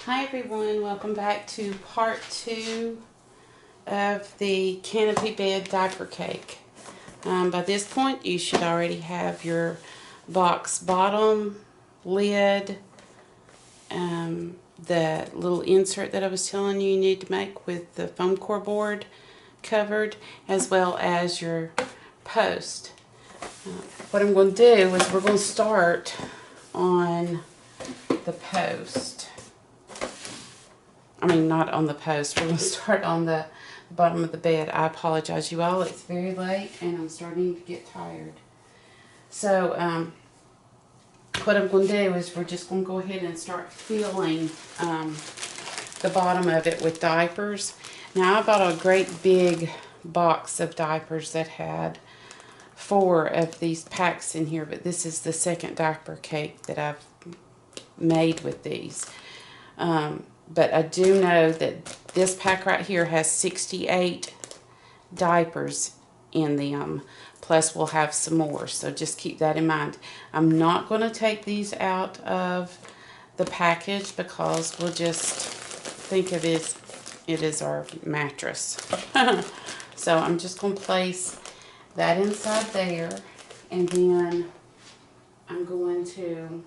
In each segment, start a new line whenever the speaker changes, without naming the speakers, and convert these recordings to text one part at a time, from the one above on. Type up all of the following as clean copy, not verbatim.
Hi everyone, welcome back to part 2 of the Canopy bed diaper cake. By this point you should already have your box bottom, lid, the little insert that I was telling you need to make with the foam core board covered, as well as your post. What I'm going to do is we're going to start on the post. I mean, not on the post. We're going to start on the bottom of the bed. I apologize, you all. It's very late, and I'm starting to get tired. So, what I'm going to do is we're just going to go ahead and start filling the bottom of it with diapers. Now, I bought a great big box of diapers that had 4 of these packs in here, but this is the second diaper cake that I've made with these. But I do know that this pack right here has 68 diapers in them. Plus we'll have some more, so just keep that in mind. I'm not going to take these out of the package because we'll just think of it as our mattress. So I'm just going to place that inside there, and then I'm going to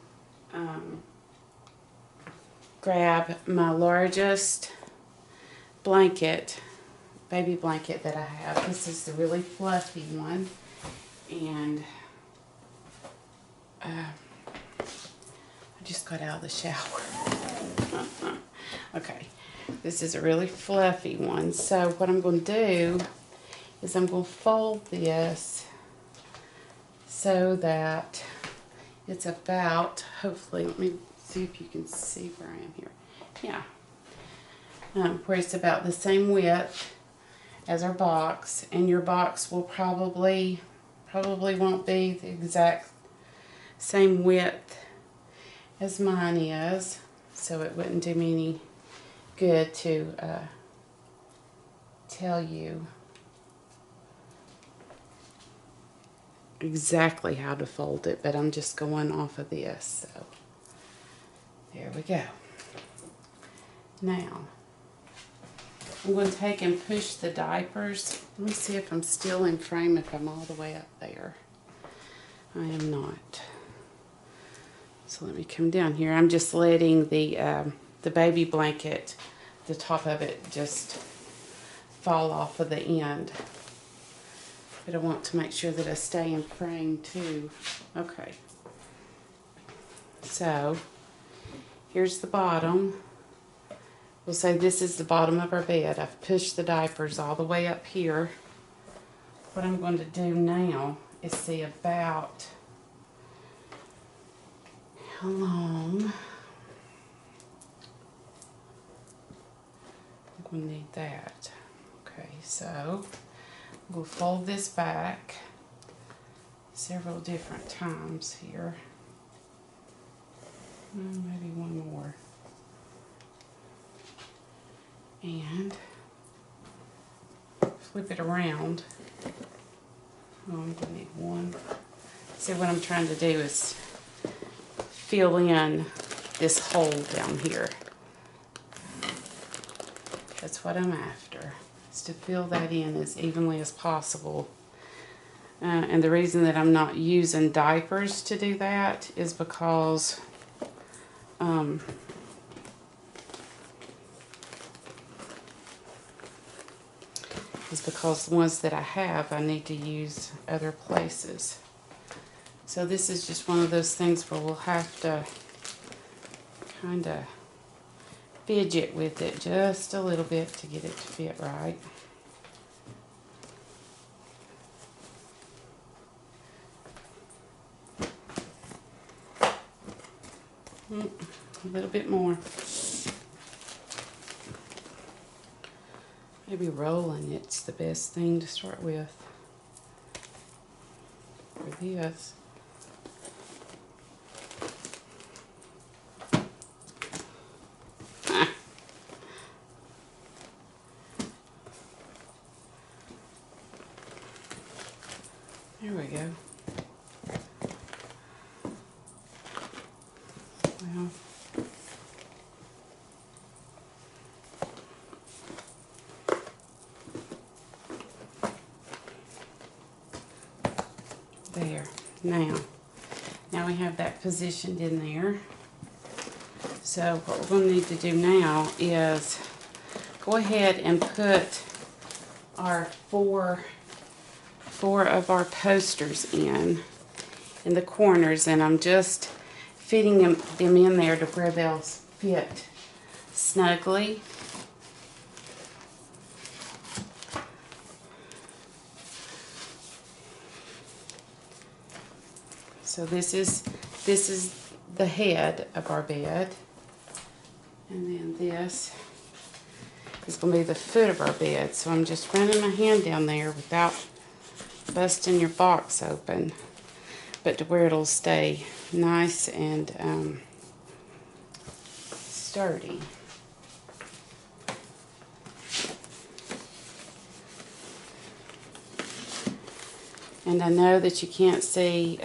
grab my largest blanket, baby blanket that I have. This is the really fluffy one, and I just got out of the shower. Okay, this is a really fluffy one. So what I'm going to do is I'm going to fold this so that it's about, hopefully, let me see if you can see where I am here. Yeah. Where it's about the same width as our box, and your box will probably won't be the exact same width as mine is, so it wouldn't do me any good to tell you exactly how to fold it, but I'm just going off of this. So there we go. Now I'm going to take and push the diapers. Let me see if I'm still in frame, if I'm all the way up there. I am not. So let me come down here. I'm just letting the baby blanket, the top of it, just fall off of the end. But I want to make sure that I stay in frame too. Okay. So here's the bottom. We'll say this is the bottom of our bed. I've pushed the diapers all the way up here. What I'm going to do now is see about how long I'm going to need that. Okay, so we'll fold this back several different times here. Maybe one more. And flip it around. Oh, I'm going to need one. See, what I'm trying to do is fill in this hole down here. That's what I'm after, is to fill that in as evenly as possible. And the reason that I'm not using diapers to do that is because the ones that I have, I need to use other places. So this is just one of those things where we'll have to kind of fidget with it just a little bit to get it to fit right. A little bit more. Maybe rolling it's the best thing to start with for this. There we go. Well, There. Now we have that positioned in there. So what we're going to need to do now is go ahead and put our four of our posters in the corners, and I'm just fitting them in there to where they'll fit snugly. So this is the head of our bed, and then this is going to be the foot of our bed. So I'm just running my hand down there without busting your box open, but to where it'll stay nice and sturdy. And I know that you can't see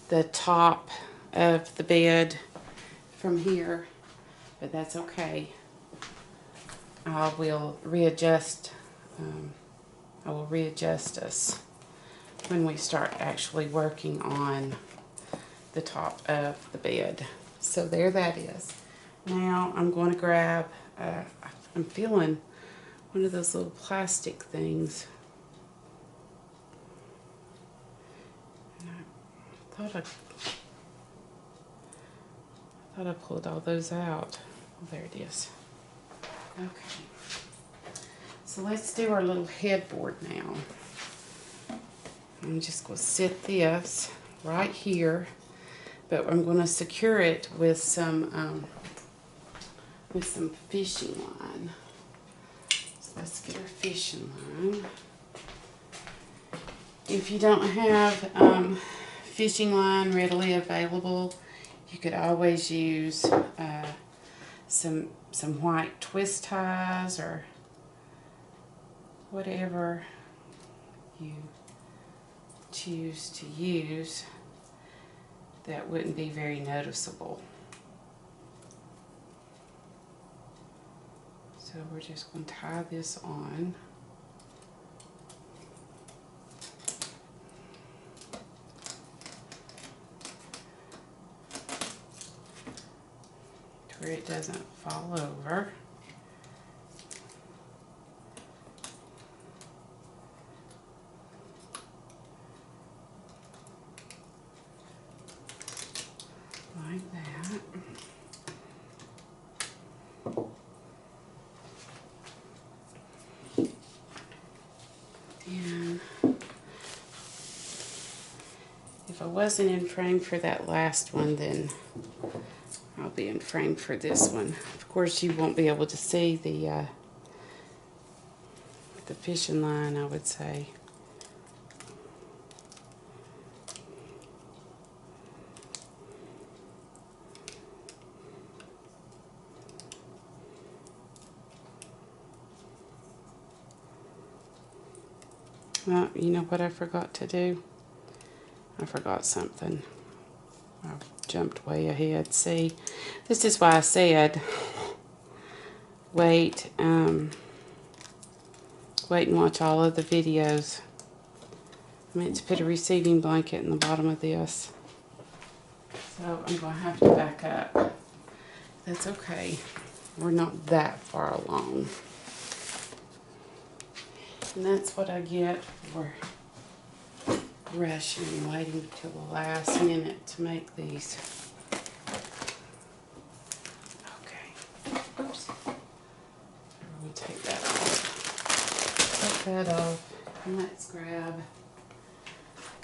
the top of the bed from here, but that's okay. I will readjust us when we start actually working on the top of the bed. So there that is. Now I'm going to grab, I'm feeling one of those little plastic things. I thought I pulled all those out. Oh, there it is. Okay. So let's do our little headboard now. I'm just going to sit this right here, but I'm going to secure it with some fishing line. So let's get our fishing line. If you don't have fishing line readily available, you could always use some white twist ties or whatever you choose to use that wouldn't be very noticeable. So we're just going to tie this on. Where it doesn't fall over. Like that. And if I wasn't in frame for that last one, then I'll be in frame for this one. Of course, you won't be able to see the fishing line, I would say. Well, you know what I forgot to do? I forgot something. I jumped way ahead. See, this is why I said wait and watch all of the videos. I meant to put a receiving blanket in the bottom of this, so I'm going to have to back up. That's okay. We're not that far along. And that's what I get for rushing and waiting till the last minute to make these. Okay. Oops. We'll take that off. Take that off. And let's grab.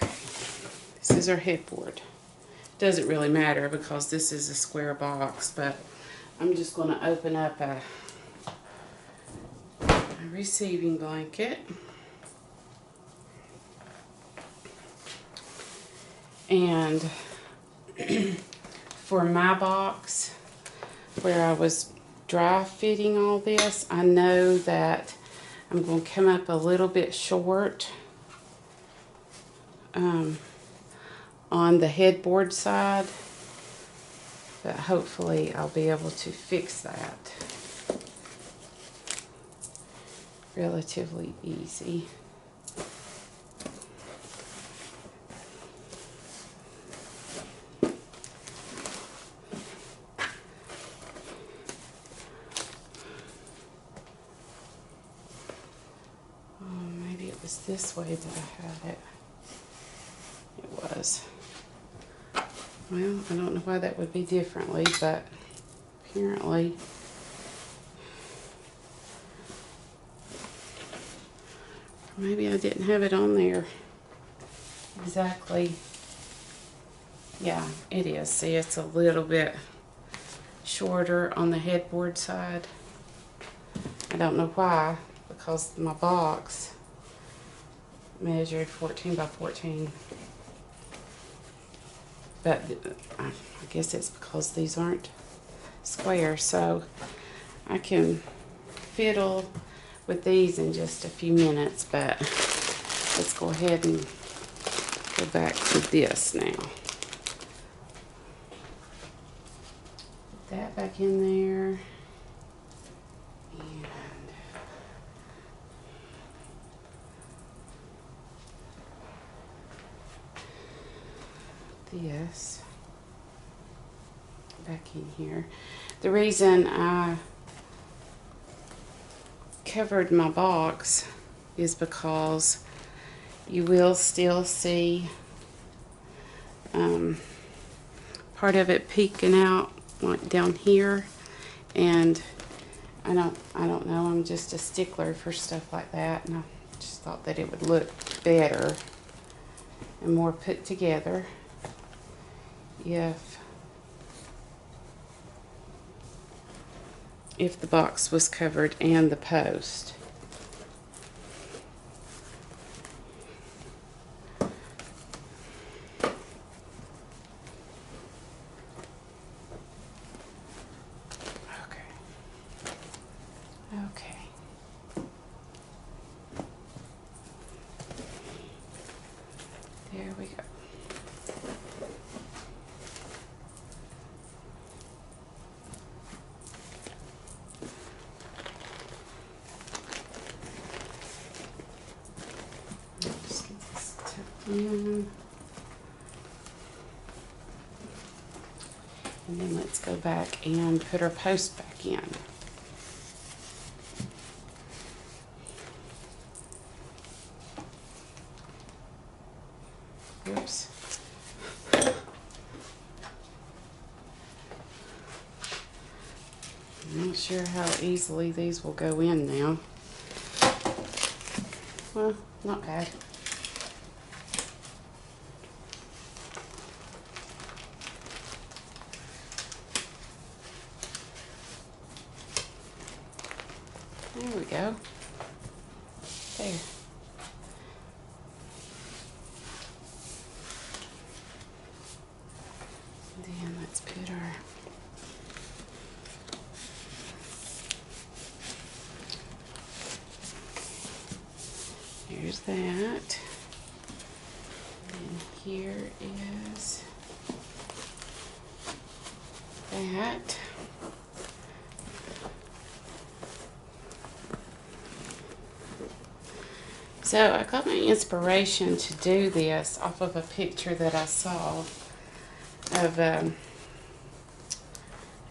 Okay. This is our headboard. Doesn't really matter because this is a square box, but I'm just going to open up a receiving blanket. And for my box, where I was dry fitting all this, I know that I'm going to come up a little bit short on the headboard side, but hopefully I'll be able to fix that relatively easy. was this way that I had it. It was. Well, I don't know why that would be differently, but apparently maybe I didn't have it on there exactly. Yeah, it is. See, it's a little bit shorter on the headboard side. I don't know why, because my box measured 14 by 14. But I guess it's because these aren't square, so I can fiddle with these in just a few minutes, but let's go ahead and go back to this now. Put that back in there. And this back in here. The reason I covered my box is because you will still see part of it peeking out like down here, and I don't know, I'm just a stickler for stuff like that, and I just thought that it would look better and more put together if the box was covered and the post. Okay. There we go. Just get this tucked in. And then let's go back and put our post back in. Oops. I'm not sure how easily these will go in now. Well, not bad. There we go. There. Then let's put our here's that. And here is that. So I got my inspiration to do this off of a picture that I saw of a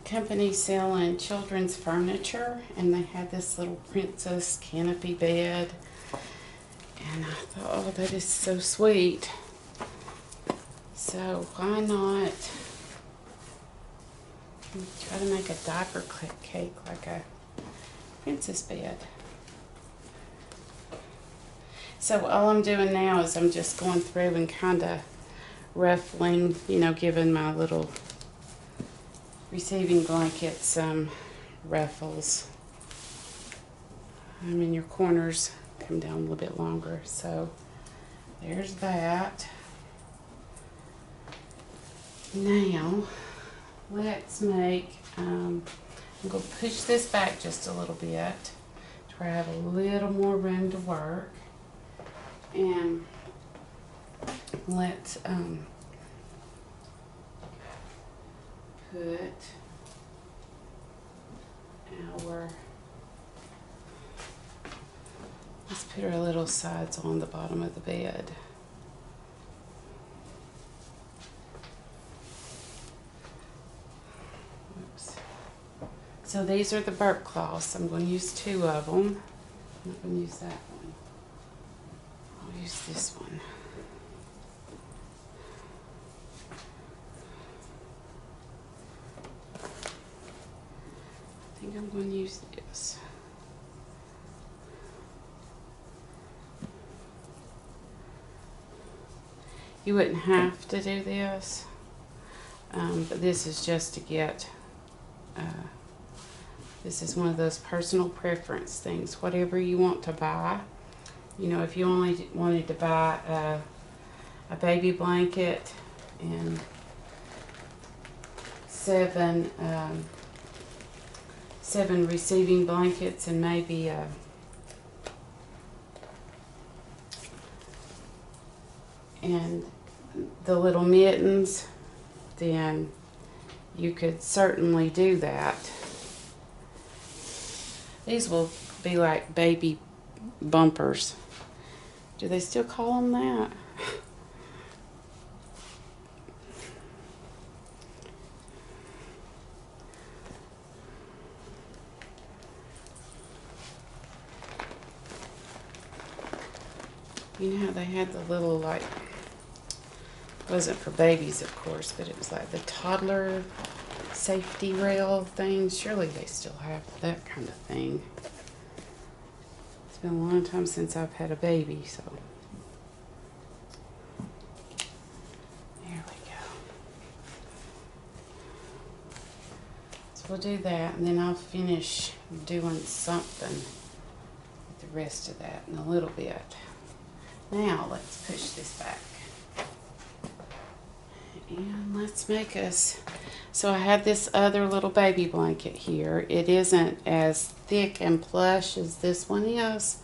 company selling children's furniture, and they had this little princess canopy bed, and I thought, oh, that is so sweet. So why not try to make a diaper cake like a princess bed? So all I'm doing now is I'm just going through and kind of ruffling, you know, giving my little receiving blanket some ruffles. I mean, your corners come down a little bit longer. So there's that. Now let's make, I'm going to push this back just a little bit to where I have a little more room to work. And let's put our little sides on the bottom of the bed. Oops. So these are the burp cloths. I'm going to use 2 of them. I'm not going to use that one. I'll use this one. I think I'm going to use this. You wouldn't have to do this, but this is just to get, this is one of those personal preference things. Whatever you want to buy. You know, if you only wanted to buy a baby blanket and seven receiving blankets and maybe and the little mittens, then you could certainly do that. These will be like baby bumpers. Do they still call them that? You know how they had the little, like, it wasn't for babies, of course, but it was like the toddler safety rail things. Surely they still have that kind of thing. It's been a long time since I've had a baby, so. There we go. So we'll do that, and then I'll finish doing something with the rest of that in a little bit. Now let's push this back. And let's make us, so I have this other little baby blanket here. It isn't as thick and plush as this one is.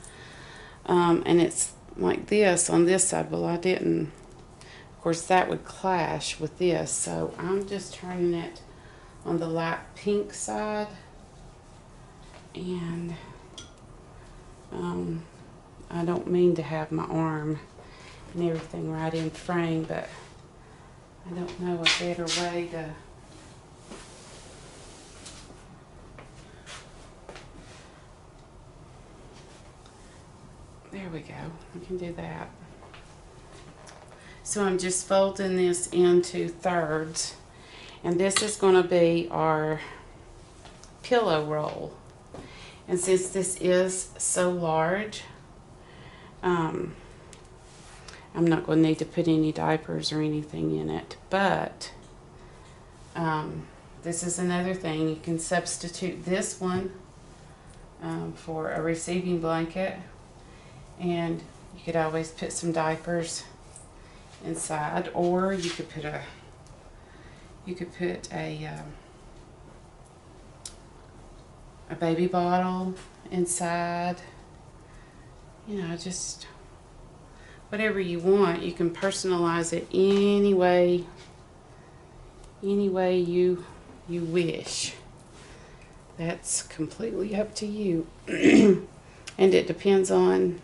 And it's like this on this side. Well, I didn't, of course that would clash with this. So I'm just turning it on the light pink side. And I don't mean to have my arm and everything right in frame, but I don't know a better way to there we go. We can do that. So I'm just folding this into thirds, and this is going to be our pillow roll. And since this is so large, I'm not going to need to put any diapers or anything in it, but this is another thing. You can substitute this one for a receiving blanket, and you could always put some diapers inside, or you could put a baby bottle inside. You know, just whatever you want. You can personalize it any way you wish. That's completely up to you. And it depends on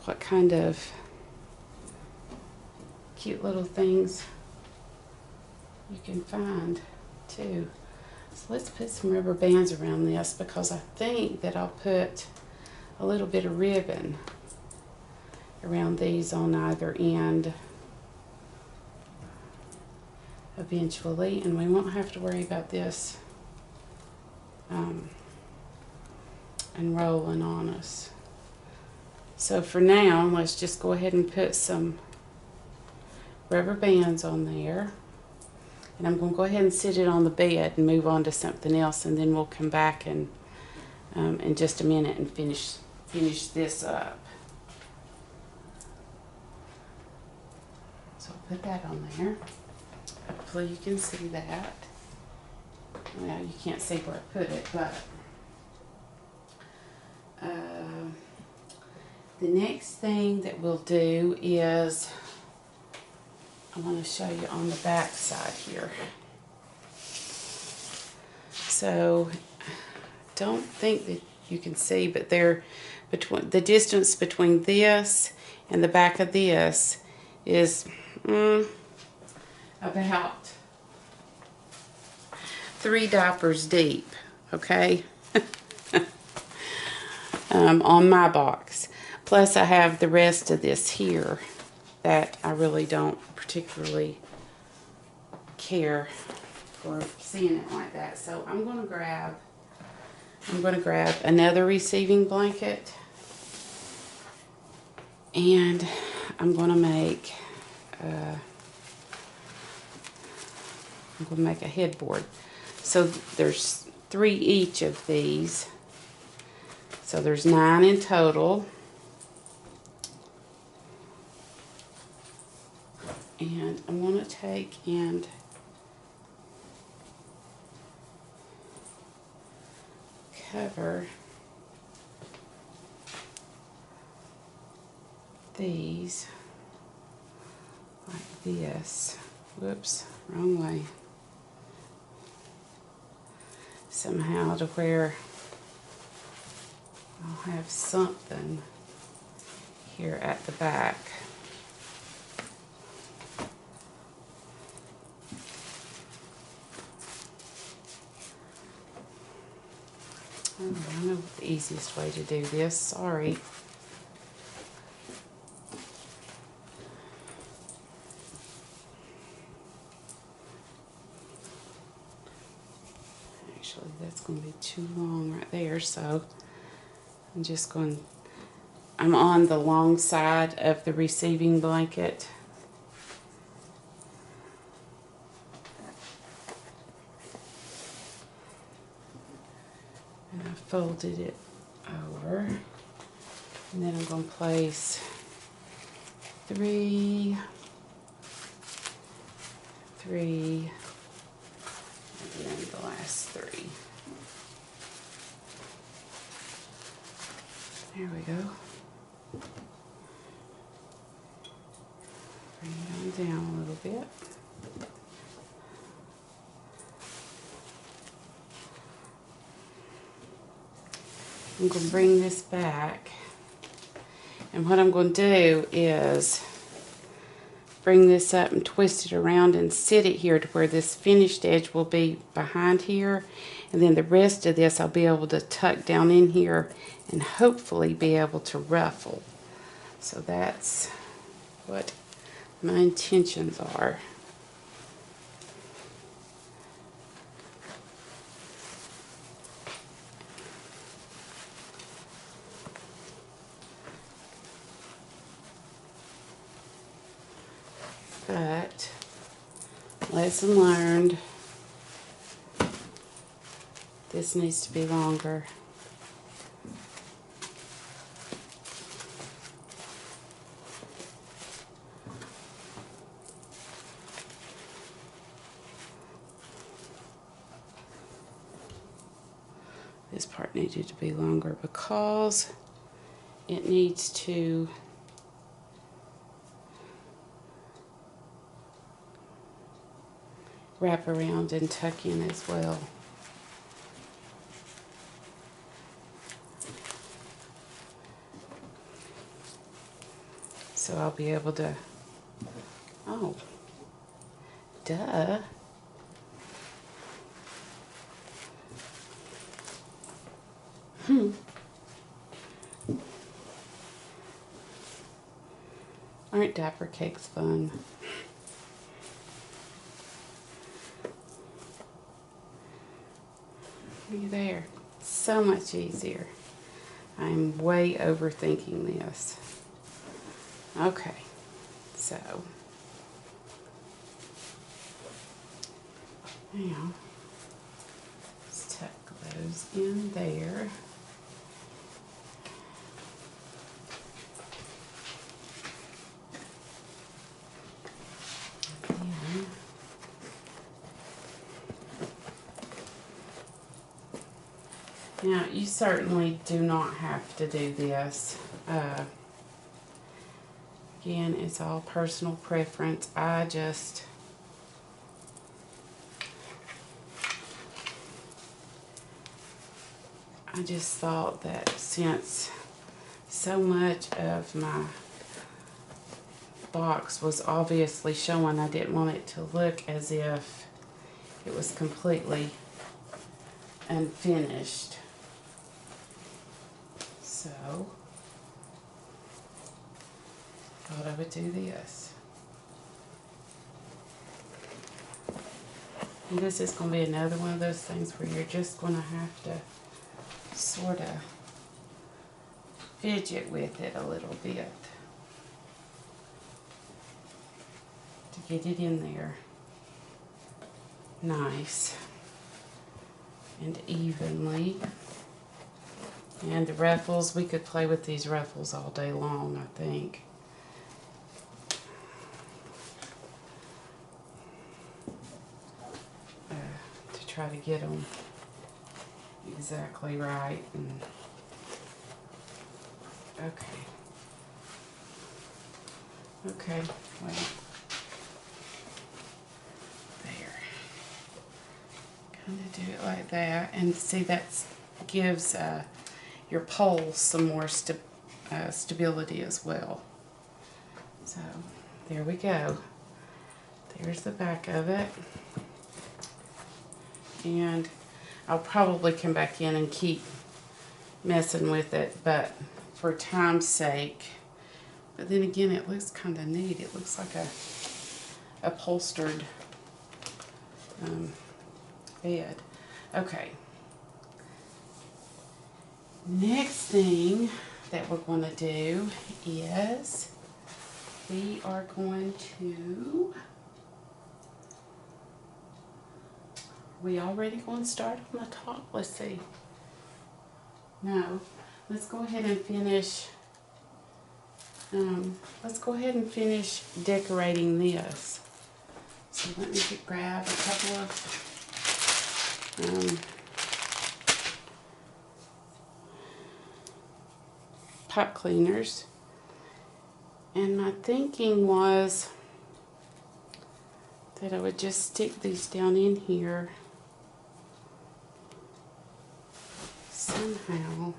what kind of cute little things you can find too. So let's put some rubber bands around this, because I think that I'll put a little bit of ribbon around these on either end eventually, and we won't have to worry about this unrolling on us. So for now, let's just go ahead and put some rubber bands on there. And I'm going to go ahead and sit it on the bed and move on to something else, and then we'll come back and in just a minute and finish this up. So I'll put that on there. Hopefully you can see that. Well, you can't see where I put it, but the next thing that we'll do is I want to show you on the back side here. So don't think that you can see, but they're between the distance between this and the back of this is about 3 diapers deep, okay? On my box. Plus I have the rest of this here that I really don't particularly care for seeing it like that. So I'm going to grab another receiving blanket, and I'm going to make a headboard. So there's 3 each of these. So there's 9 in total. And I'm going to take and cover these like this. Whoops, wrong way. Somehow to where I'll have something here at the back. Oh, I know the easiest way to do this. Sorry. Actually, that's going to be too long right there, so I'm on the long side of the receiving blanket. And I folded it over. And then I'm going to place 3, and then the last 3. There we go. Bring it on down a little bit. I'm going to bring this back, and what I'm going to do is bring this up and twist it around and sit it here to where this finished edge will be behind here, and then the rest of this I'll be able to tuck down in here and hopefully be able to ruffle. So that's what my intentions are. But lesson learned, this needs to be longer. This part needed to be longer because it needs to wrap around and tuck in as well. So I'll be able to, oh, duh. Aren't diaper cakes fun? Look there. So much easier. I'm way overthinking this. Okay, so now let's tuck those in there. Now, you certainly do not have to do this. Again, it's all personal preference. I just thought that since so much of my box was obviously showing, I didn't want it to look as if it was completely unfinished. So thought I would do this. And this is going to be another one of those things where you're just going to have to sort of fidget with it a little bit to get it in there nice and evenly. And the ruffles, we could play with these ruffles all day long, I think. To try to get them exactly right. And okay, wait. There. Kind of do it like that, and see that gives your poles some more stability as well. So there we go. There's the back of it. And I'll probably come back in and keep messing with it, but for time's sake. But then again, it looks kind of neat. It looks like a upholstered bed. Okay. Next thing that we're going to do is we are going to, we already going to start on the top? Let's see. No. Let's go ahead and finish. Let's go ahead and finish decorating this. So let me grab a couple of pipe cleaners. And my thinking was that I would just stick these down in here somehow.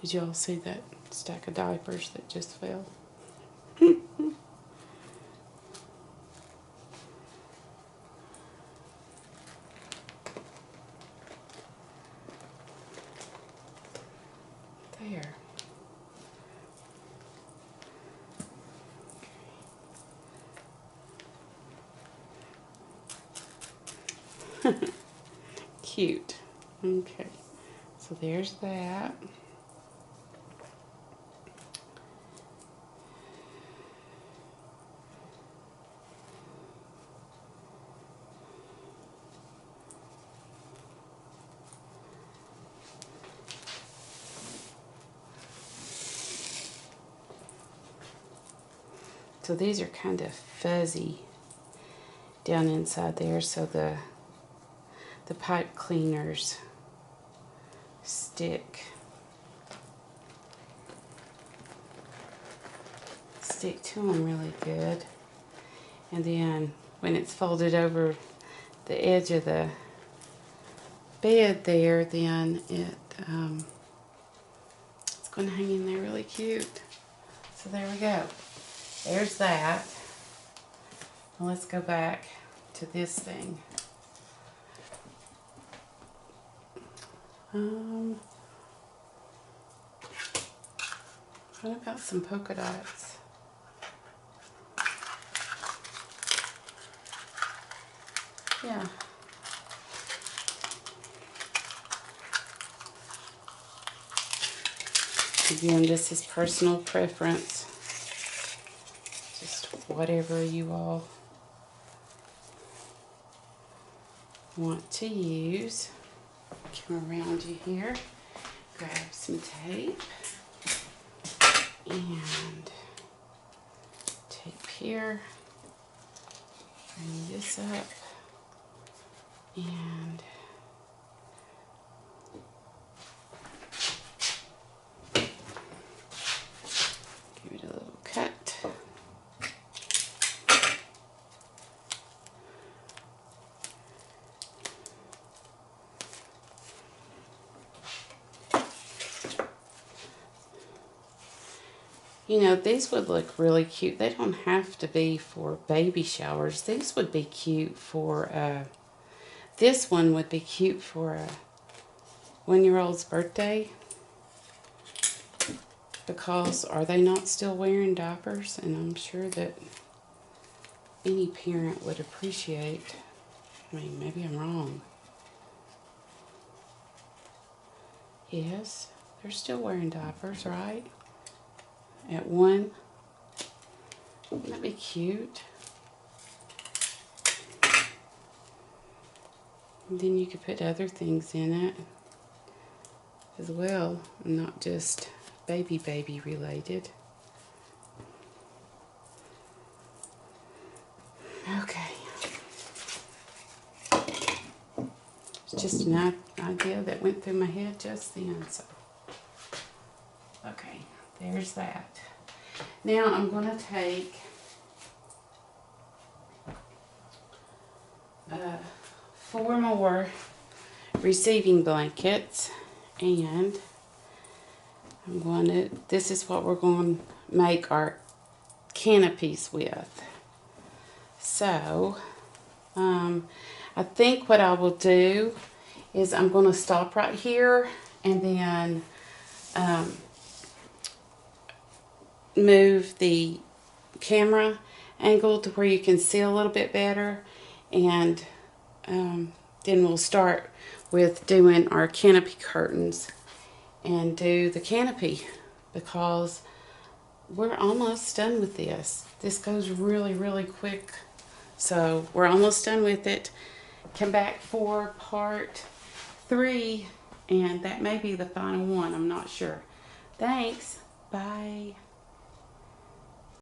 Did y'all see that stack of diapers that just fell? There. Cute. Okay. So there's that. So these are kind of fuzzy down inside there, so the pipe cleaners stick to them really good. And then when it's folded over the edge of the bed there, then it's going to hang in there really cute. So there we go. There's that. Now let's go back to this thing. What about some polka dots? Yeah. Again, this is personal preference. Just whatever you all want to use. Come around you here, grab some tape, and tape here, bring this up, and give it a little cut. You know, these would look really cute. They don't have to be for baby showers. These would be cute for, this one would be cute for a 1-year-old's birthday. because are they not still wearing diapers? And I'm sure that any parent would appreciate. I mean, maybe I'm wrong. Yes, they're still wearing diapers, right? At one. Wouldn't that be cute? And then you could put other things in it as well, not just baby related. Okay. It's just an idea that went through my head just then. So, okay, there's that. Now I'm going to take 4 more receiving blankets, and this is what we're going to make our canopies with. So, I think what I will do is I'm going to stop right here and then move the camera angle to where you can see a little bit better, and then we'll start with doing our canopy curtains and do the canopy, because we're almost done with this. This goes really quick, so we're almost done with it. Come back for part 3, and that may be the final one. I'm not sure. Thanks. Bye.